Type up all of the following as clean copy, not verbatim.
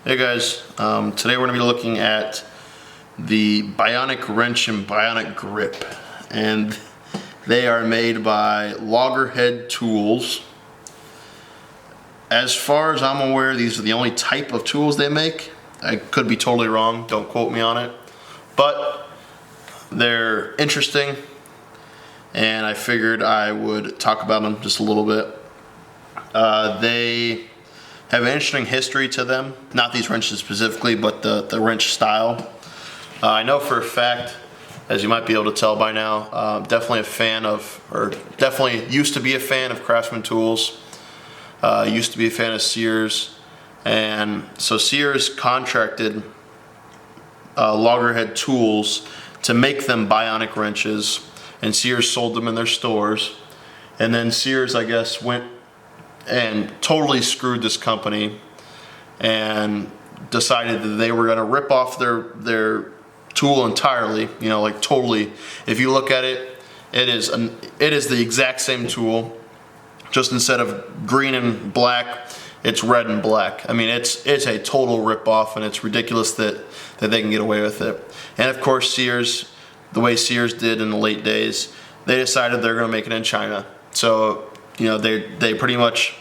Hey guys, today we're going to be looking at the Bionic wrench and Bionic grip, and they are made by LoggerHead tools. As far as I'm aware, these are the only type of tools they make. I could be totally wrong, don't quote me on it, but they're interesting and I figured I would talk about them just a little bit. They have an interesting history to them, not these wrenches specifically, but the wrench style. I know for a fact, as you might be able to tell by now, definitely a fan of, or definitely used to be a fan of Craftsman tools. Used to be a fan of Sears, and so Sears contracted LoggerHead tools to make them Bionic wrenches, and Sears sold them in their stores. And then Sears, I guess, went and totally screwed this company and decided that they were going to rip off their tool entirely, you know, like totally. If you look at it, it is the exact same tool, just instead of green and black, it's red and black. I mean, it's a total rip off, and it's ridiculous that they can get away with it. And of course, Sears, the way Sears did in the late days, they decided they're going to make it in China. So, you know, they pretty much,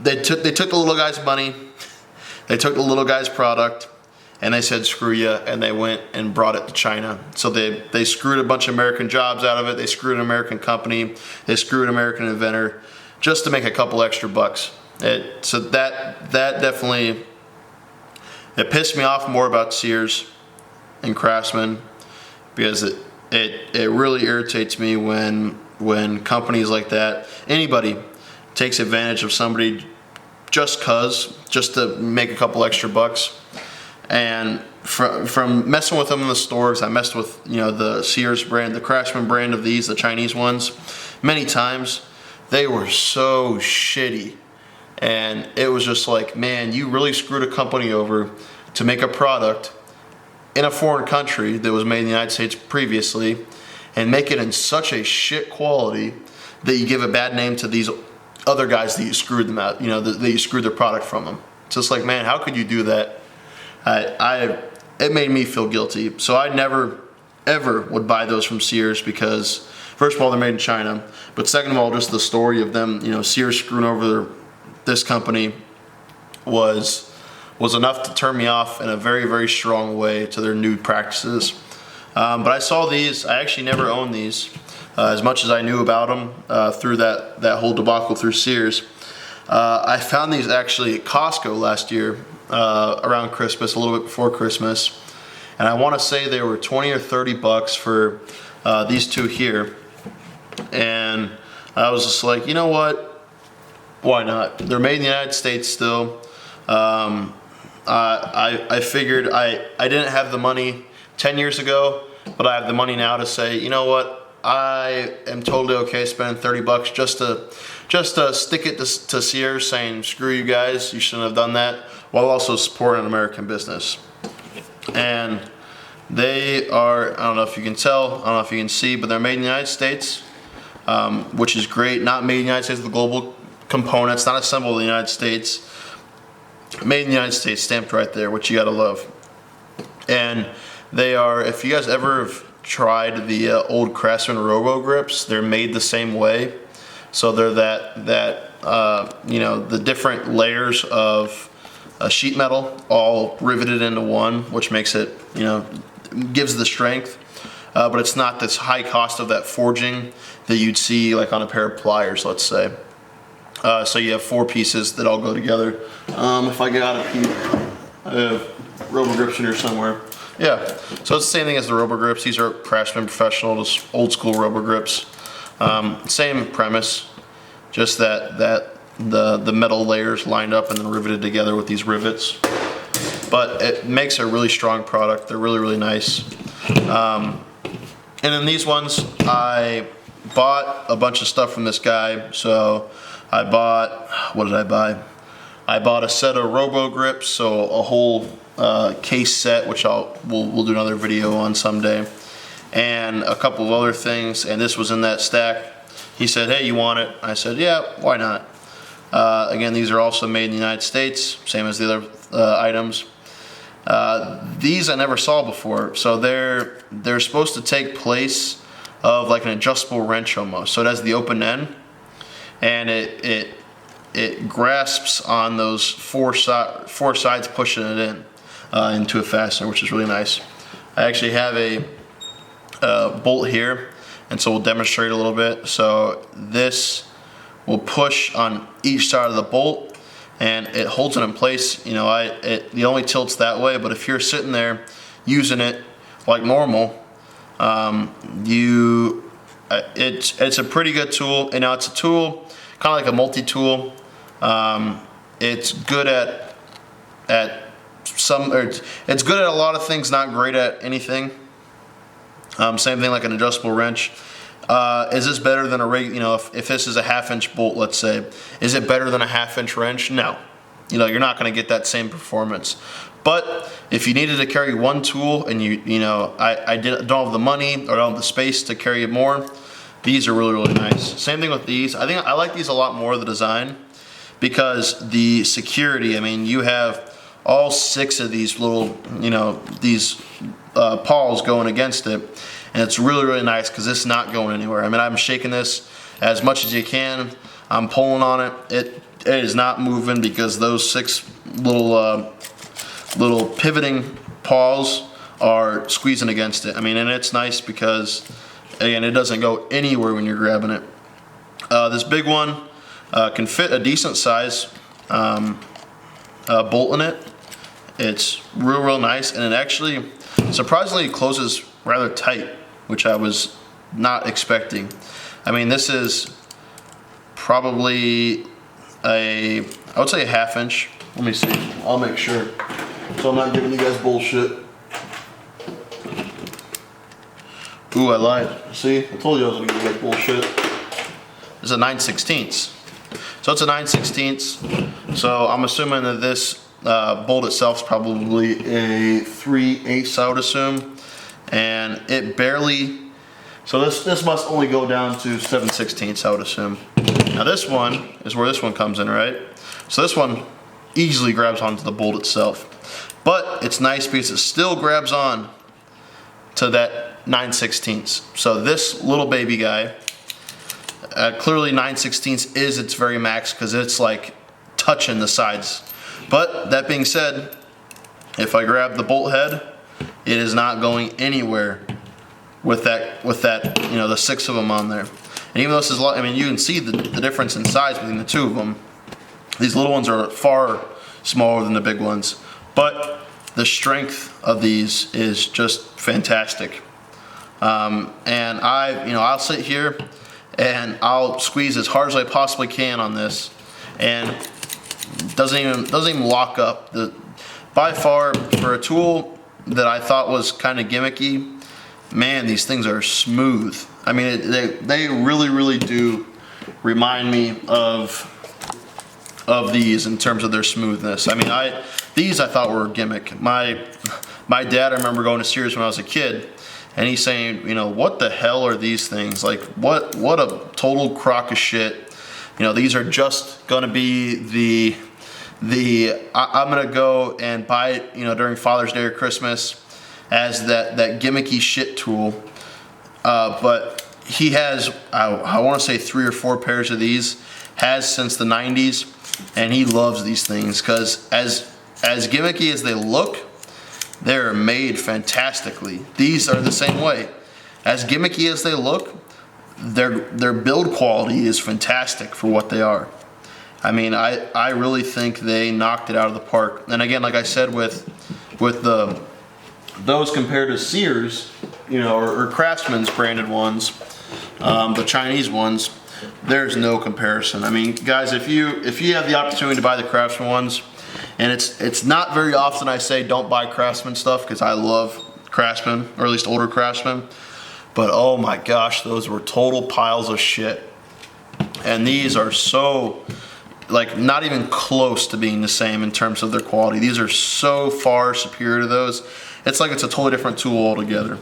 they took the little guy's money, they took the little guy's product, and they said screw you, and they went and brought it to China. So they screwed a bunch of American jobs out of it, they screwed an American company, they screwed an American inventor, just to make a couple extra bucks. So that definitely, it pissed me off more about Sears and Craftsman, because it really irritates me when companies like that, anybody takes advantage of somebody just to make a couple extra bucks. And from messing with them in the stores, I messed with, you know, the Sears brand, the Craftsman brand of these, the Chinese ones, many times. They were so shitty, and it was just like, man, you really screwed a company over to make a product in a foreign country that was made in the United States previously, and make it in such a shit quality that you give a bad name to these other guys that you screwed them out, you know, that you screwed their product from them. It's just like, man, how could you do that? It made me feel guilty. So I never, ever would buy those from Sears, because first of all, they're made in China, but second of all, just the story of them, you know, Sears screwing over this company was enough to turn me off in a very, very strong way to their new practices. But I saw these, I actually never owned these, as much as I knew about them through that whole debacle through Sears. I found these actually at Costco last year, around Christmas, a little bit before Christmas, and I want to say they were 20 or 30 bucks for these two here. And I was just like, you know what, why not? They're made in the United States still. I figured I didn't have the money 10 years ago, but I have the money now to say, you know what, I am totally okay spending 30 bucks just to stick it to Sears, saying screw you guys, you shouldn't have done that, while also supporting an American business. And they are, I don't know if you can tell, I don't know if you can see, but they're made in the United States, which is great. Not made in the United States with global components, not assembled in the United States. Made in the United States, stamped right there, which you gotta love. And they are, if you guys ever have tried the old Craftsman Robo grips, they're made the same way. So they're you know, the different layers of sheet metal all riveted into one, which makes it, you know, gives the strength. But it's not this high cost of that forging that you'd see like on a pair of pliers, let's say. So you have four pieces that all go together. If I get out of here, I have Robo grips in here somewhere. Yeah, so it's the same thing as the Robo grips. These are Craftsman Professional, just old school Robo grips. Same premise, just that the metal layers lined up and then riveted together with these rivets. But it makes a really strong product. They're really, really nice. And then these ones, I bought a bunch of stuff from this guy. So I bought, what did I buy? I bought a set of Robo grips, so a whole case set, which we'll do another video on someday, and a couple of other things, and this was in that stack. He said, hey, you want it? I said, yeah, why not? Again, these are also made in the United States, same as the other items. These I never saw before. So they're supposed to take place of like an adjustable wrench almost. So it has the open end, and it grasps on those four sides, pushing it in into a fastener, which is really nice. I actually have a bolt here, and so we'll demonstrate a little bit. So this will push on each side of the bolt, and it holds it in place. You know, it only tilts that way, but if you're sitting there using it like normal, it's a pretty good tool. And now it's a tool, kind of like a multi-tool. It's good at it's good at a lot of things, not great at anything. Same thing like an adjustable wrench. Is this better than a you know, if this is a 1/2 inch bolt, let's say, is it better than a 1/2 inch wrench? No. You know, you're not going to get that same performance. But if you needed to carry one tool and you know, I don't have the money or don't have the space to carry more, these are really, really nice. Same thing with these. I think I like these a lot more, the design, because the security, I mean, you have all 6 of these little, you know, these paws going against it, and it's really, really nice because it's not going anywhere. I mean, I'm shaking this as much as you can. I'm pulling on it. It is not moving because those 6 little pivoting paws are squeezing against it. I mean, and it's nice because, again, it doesn't go anywhere when you're grabbing it. This big one can fit a decent size bolt in it. It's real nice, and it actually surprisingly closes rather tight, which I was not expecting. I mean, this is probably I would say a 1/2 inch. Let me see. I'll make sure, so I'm not giving you guys bullshit. Ooh, I lied. See, I told you I was gonna give you guys bullshit. It's a 9/16. So it's a 9/16. So I'm assuming that this bolt itself is probably a 3/8, I would assume, and it barely. So this must only go down to 7/16, I would assume. Now this one is where this one comes in, right? So this one easily grabs onto the bolt itself, but it's nice because it still grabs on to that 9/16. So this little baby guy, clearly 9/16 is its very max because it's like touching the sides. But that being said, if I grab the bolt head, it is not going anywhere with that, you know, the 6 of them on there. And even though this is, I mean, you can see the difference in size between the 2 of them. These little ones are far smaller than the big ones, but the strength of these is just fantastic. And I'll sit here and I'll squeeze as hard as I possibly can on this, and doesn't even lock up. By far, for a tool that I thought was kind of gimmicky, man, these things are smooth. I mean, they really do remind me of these in terms of their smoothness. I mean, these I thought were a gimmick. My dad, I remember going to Sears when I was a kid, and he's saying, you know, what the hell are these things? Like, what a total crock of shit. You know, these are just gonna be I'm gonna go and buy it, you know, during Father's Day or Christmas as that gimmicky shit tool. But he has, I want to say 3 or 4 pairs of these, has since the 90s, and he loves these things because as gimmicky as they look, they're made fantastically. These are the same way. As gimmicky as they look, their build quality is fantastic for what they are. I mean, I really think they knocked it out of the park. And again, like I said, with those compared to Sears, you know, or Craftsman's branded ones, the Chinese ones, there's no comparison. I mean, guys, if you have the opportunity to buy the Craftsman ones, and it's not very often I say don't buy Craftsman stuff because I love Craftsman, or at least older Craftsman, but oh my gosh, those were total piles of shit. And these are so, like, not even close to being the same in terms of their quality. These are so far superior to those. It's like it's a totally different tool altogether.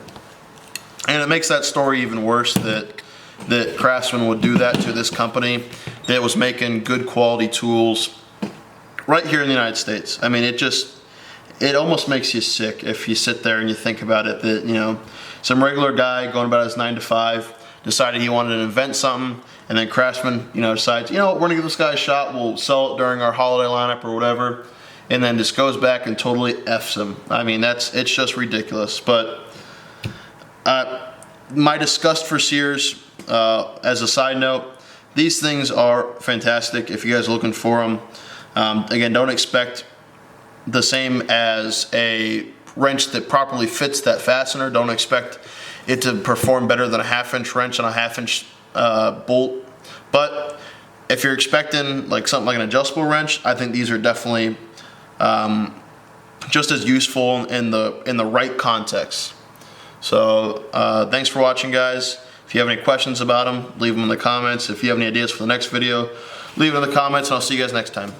And it makes that story even worse that Craftsman would do that to this company that was making good quality tools right here in the United States. I mean, it almost makes you sick if you sit there and you think about it, that, you know, some regular guy going about his 9 to 5 decided he wanted to invent something, and then Craftsman, you know, decides, you know, we're gonna give this guy a shot, we'll sell it during our holiday lineup or whatever, and then just goes back and totally F's him. I mean, it's just ridiculous. But my disgust for Sears, as a side note, these things are fantastic if you guys are looking for them. Again, don't expect the same as a wrench that properly fits that fastener. Don't expect it to perform better than a 1/2 inch wrench on a 1/2 inch bolt. But if you're expecting like something like an adjustable wrench, I think these are definitely just as useful in the right context. So thanks for watching, guys. If you have any questions about them, leave them in the comments. If you have any ideas for the next video, leave it in the comments, and I'll see you guys next time.